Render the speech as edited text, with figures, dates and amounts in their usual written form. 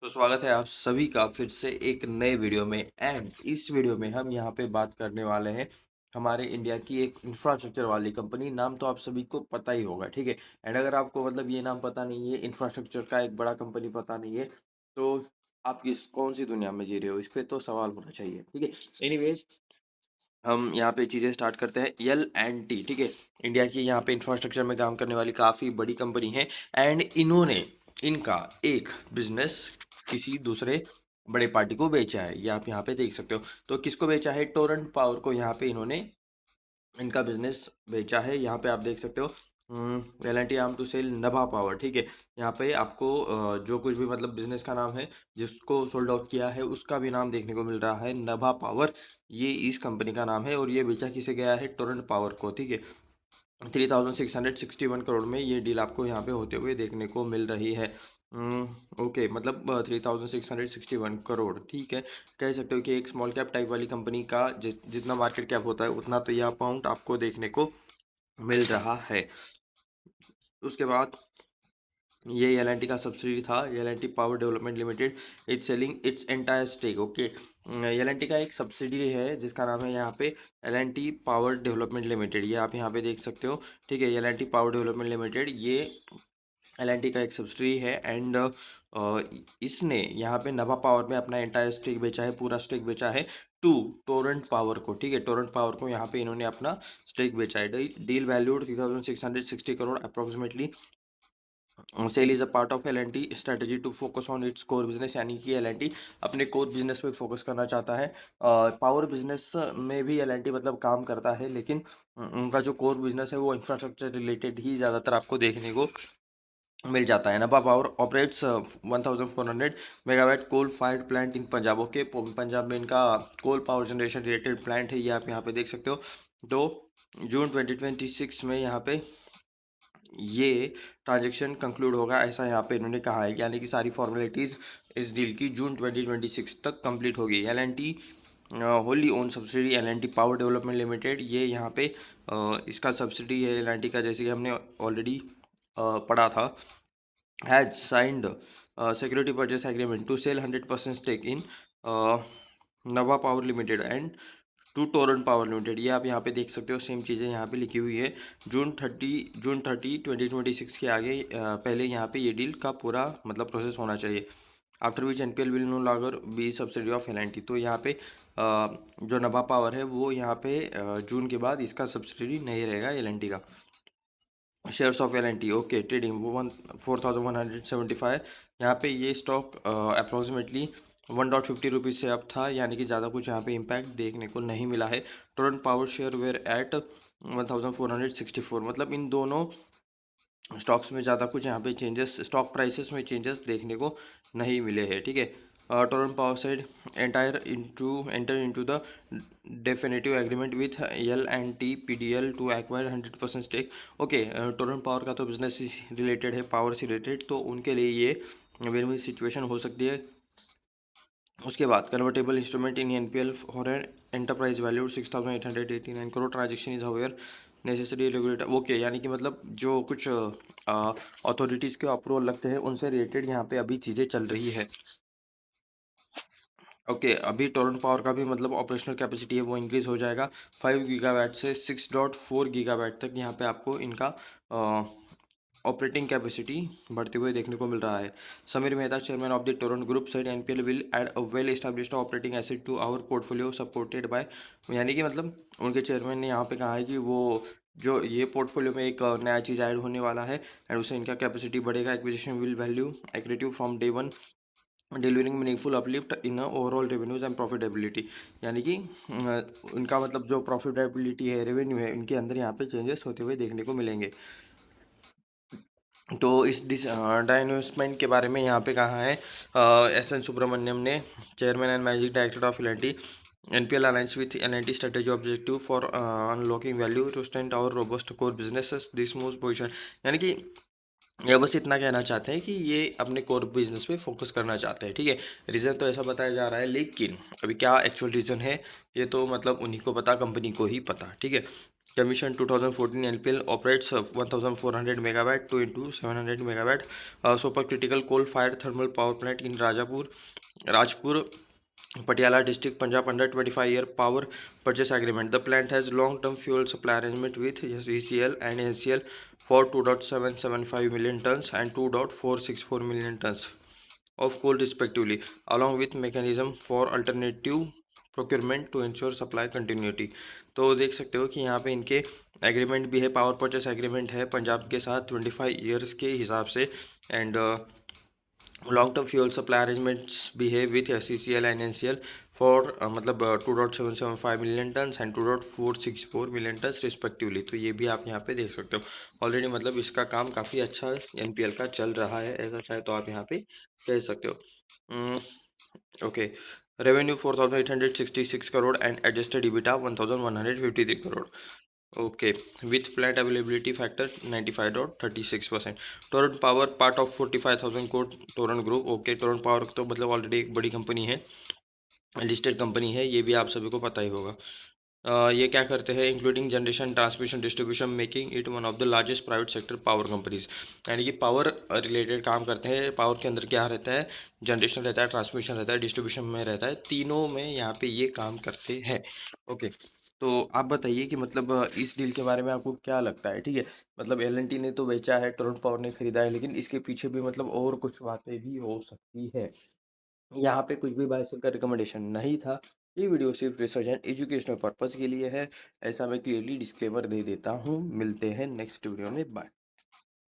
तो स्वागत है आप सभी का फिर से एक नए वीडियो में। एंड इस वीडियो में हम यहाँ पे बात करने वाले हैं हमारे इंडिया की एक इंफ्रास्ट्रक्चर वाली कंपनी। नाम तो आप सभी को पता ही होगा, ठीक है। एंड अगर आपको मतलब ये नाम पता नहीं है, इंफ्रास्ट्रक्चर का एक बड़ा कंपनी पता नहीं है, तो आप किस कौन सी दुनिया में जी रहे हो, इस पे तो सवाल होना चाहिए, ठीक है। एनीवेज, हम यहाँ पे चीज़ें स्टार्ट करते हैं। L&T, ठीक है, इंडिया की यहाँ पे इंफ्रास्ट्रक्चर में काम करने वाली काफ़ी बड़ी कंपनी है। एंड इन्होंने इनका एक बिजनेस किसी दूसरे बड़े पार्टी को बेचा है, ये आप यहाँ पे देख सकते हो। तो किसको बेचा है? टोरेंट पावर को यहाँ पे इन्होंने इनका बिजनेस बेचा है। यहाँ पे आप देख सकते हो L&T arm to sell Nabha power, ठीक है। यहाँ पे आपको जो कुछ भी मतलब बिजनेस का नाम है जिसको सोल्ड ऑफ किया है उसका भी नाम देखने को मिल रहा है, नभा पावर। ये इस कंपनी का नाम है और ये बेचा किसे गया है? टोरेंट पावर को, ठीक है। 3661 करोड़ में ये डील आपको यहाँ पे होते हुए देखने को मिल रही है। ओके, मतलब 3661 करोड़, ठीक है। कह सकते हो कि एक स्मॉल कैप टाइप वाली कंपनी का जितना मार्केट कैप होता है उतना तो ये अमाउंट आपको देखने को मिल रहा है। उसके बाद ये L&T का सब्सिडी था, L&T power development limited is selling its entire stake. Okay, L&T का एक सब्सिडी है जिसका नाम है यहाँ पे L&T पावर डेवलपमेंट लिमिटेड, ये आप यहाँ पे देख सकते हो, ठीक है। L&T पावर डेवलपमेंट लिमिटेड ये L&T का एक सब्सिडी है। एंड इसने यहाँ पे नभा पावर में अपना एंटायर स्टेक बेचा है, पूरा स्टेक बेचा है टू टोरेंट पावर को, ठीक है। टोरेंट पावर को यहाँ पे इन्होंने अपना स्टेक बेचा है। Deal valued 3660 crore approximately. Sale is a part of L&T strategy to focus on its core business, यानी कि L&T अपने कोर बिजनेस पे फोकस करना चाहता है। पावर बिजनेस में भी L&T मतलब काम करता है, लेकिन उनका जो कोर बिजनेस है वो इंफ्रास्ट्रक्चर रिलेटेड ही ज़्यादातर आपको देखने को मिल जाता है। Nabha power operates 1400 megawatt coal fired plant in Punjab. Okay, Punjab में इनका coal power generation related plant है, ये आप यहाँ पे देख सकते हो। तो जून 2026 में यहाँ पे ये ट्रांजेक्शन कंक्लूड होगा, ऐसा यहाँ पे इन्होंने कहा है, यानी कि सारी फॉर्मेलिटीज़ इस डील की जून 2026 तक कंप्लीट होगी। L&T Holi own subsidy L&T power development limited, ये यहाँ पे इसका सब्सिडी है L&T का, जैसे कि हमने ऑलरेडी पढ़ा था। Has signed security purchase agreement to sell 100% stake in Nava power limited and to Torrent power limited, ये आप यहाँ पे देख सकते हो। सेम चीज़ें यहाँ पे लिखी हुई है। जून 30 2026 के आगे पहले यहाँ पे ये डील का पूरा मतलब प्रोसेस होना चाहिए। After which NPL will no longer be subsidy of L&T, तो यहाँ पे जो नभा पावर है वो यहाँ पे जून के बाद इसका सब्सिडी नहीं रहेगा L&T का। Shares of L&T, okay, trading 4175, यहाँ पे ये स्टॉक अप्रोक्सीमेटली 1.50 रुपीज़ से अप था, यानी कि ज़्यादा कुछ यहाँ पे इम्पैक्ट देखने को नहीं मिला है। Torrent power share were at 1464, मतलब इन दोनों स्टॉक्स में ज़्यादा कुछ यहाँ पे चेंजेस, स्टॉक प्राइसेस में चेंजेस देखने को नहीं मिले हैं, ठीक है। Torrent power side enter into the definitive agreement with L&T PDL to acquire 100% stake. Okay, Torrent power का तो बिजनेस रिलेटेड है, पावर से रिलेटेड, तो उनके लिए ये विन विन सिचुएशन हो सकती है। उसके बाद convertible instrument in NPL for an enterprise value 6889 crore, transaction is however necessary regulator. Okay, यानी कि मतलब जो कुछ अथॉरिटीज़ के अप्रूवल लगते हैं उनसे रिलेटेड यहाँ पे अभी चीज़ें चल रही है। ओके, अभी टोरेंट पावर का भी मतलब ऑपरेशनल कैपेसिटी है वो इंक्रीज़ हो जाएगा 5 गीगावाट से 6.4 गीगावाट तक, यहाँ पे आपको इनका ऑपरेटिंग कैपेसिटी बढ़ते हुए देखने को मिल रहा है। Sameer Mehta, chairman of the Torrent group, said NPL will add a well established operating asset to our portfolio supported by, यानी कि मतलब उनके चेयरमैन ने यहाँ पे कहा है कि वो जो ये पोर्टफोलियो में एक नया चीज़ ऐड होने वाला है एंड उससे इनका कैपेसिटी बढ़ेगा। Acquisition will value accretive from day one, delivering meaningful uplift in overall revenues and profitability, यानी कि उनका मतलब जो प्रॉफिटेबिलिटी है, रेवेन्यू है, इनके अंदर यहाँ पे चेंजेस होते हुए देखने को मिलेंगे। तो इस डाइन्वेस्टमेंट के बारे में यहाँ पे कहा है SN सुब्रमण्यम ने, chairman and managing director of L&T। NPL alliance with L&T strategy objective for unlocking value to stand our robust core businesses this move position, यानी कि ये बस इतना कहना चाहते हैं कि ये अपने कोर बिजनेस पे फोकस करना चाहते हैं, ठीक है। रीज़न तो ऐसा बताया जा रहा है, लेकिन अभी क्या एक्चुअल रीज़न है ये तो मतलब उन्हीं को पता, कंपनी को ही पता, ठीक है। Commission 2014 LPL operates 1400 megawatt to into 700 megawatt supercritical coal-fired thermal power plant in Rajpur, Patiala district, Punjab under 25-year power purchase agreement. The plant has long-term fuel supply arrangement with ECL and NCL for 2.775 million tons and 2.464 million tons of coal respectively, along with mechanism for alternative procurement to ensure supply continuity. तो देख सकते हो कि यहाँ पे इनके agreement भी है, पावर परचेस एग्रीमेंट है पंजाब के साथ 25 ईयर्स के हिसाब से, and long term fuel supply arrangements भी है with SCCL and NCL for मतलब 2.775 million tons and 2.464 million turns respectively. तो ये भी आप यहाँ पे देख सकते हो ऑलरेडी, मतलब इसका काम काफ़ी अच्छा NPL का चल रहा है, ऐसा चाहे तो आप यहाँ पे कह सकते हो। Okay, revenue 4,866 crore and adjusted EBITDA 1,153 crore. Okay, with plant availability factor 95.36%। Torrent power part of 45,000 crore Torrent group. Okay, Torrent power तो मतलब ऑलरेडी एक बड़ी कंपनी है, लिस्टेड कंपनी है, ये भी आप सभी को पता ही होगा। ये क्या करते हैं, including generation, transmission, distribution, making it one of the largest private sector power companies. यानी कि पावर रिलेटेड काम करते हैं। पावर के अंदर क्या रहता है, जनरेशन रहता है, ट्रांसमिशन रहता है, डिस्ट्रीब्यूशन में रहता है, तीनों में यहाँ पे ये काम करते हैं। ओके, तो आप बताइए कि मतलब इस डील के बारे में आपको क्या लगता है। ठीक है, मतलब L&T ने तो बेचा है, टोरेंट पावर ने खरीदा है, लेकिन इसके पीछे भी मतलब और कुछ बातें भी हो सकती है। यहाँ पे कुछ भी बाय सेल का रिकमेंडेशन नहीं था। ये वीडियो सिर्फ रिसर्च एंड एजुकेशनल पर्पज़ के लिए है, ऐसा मैं क्लियरली डिस्क्लेमर दे देता हूँ। मिलते हैं नेक्स्ट वीडियो में, बाय।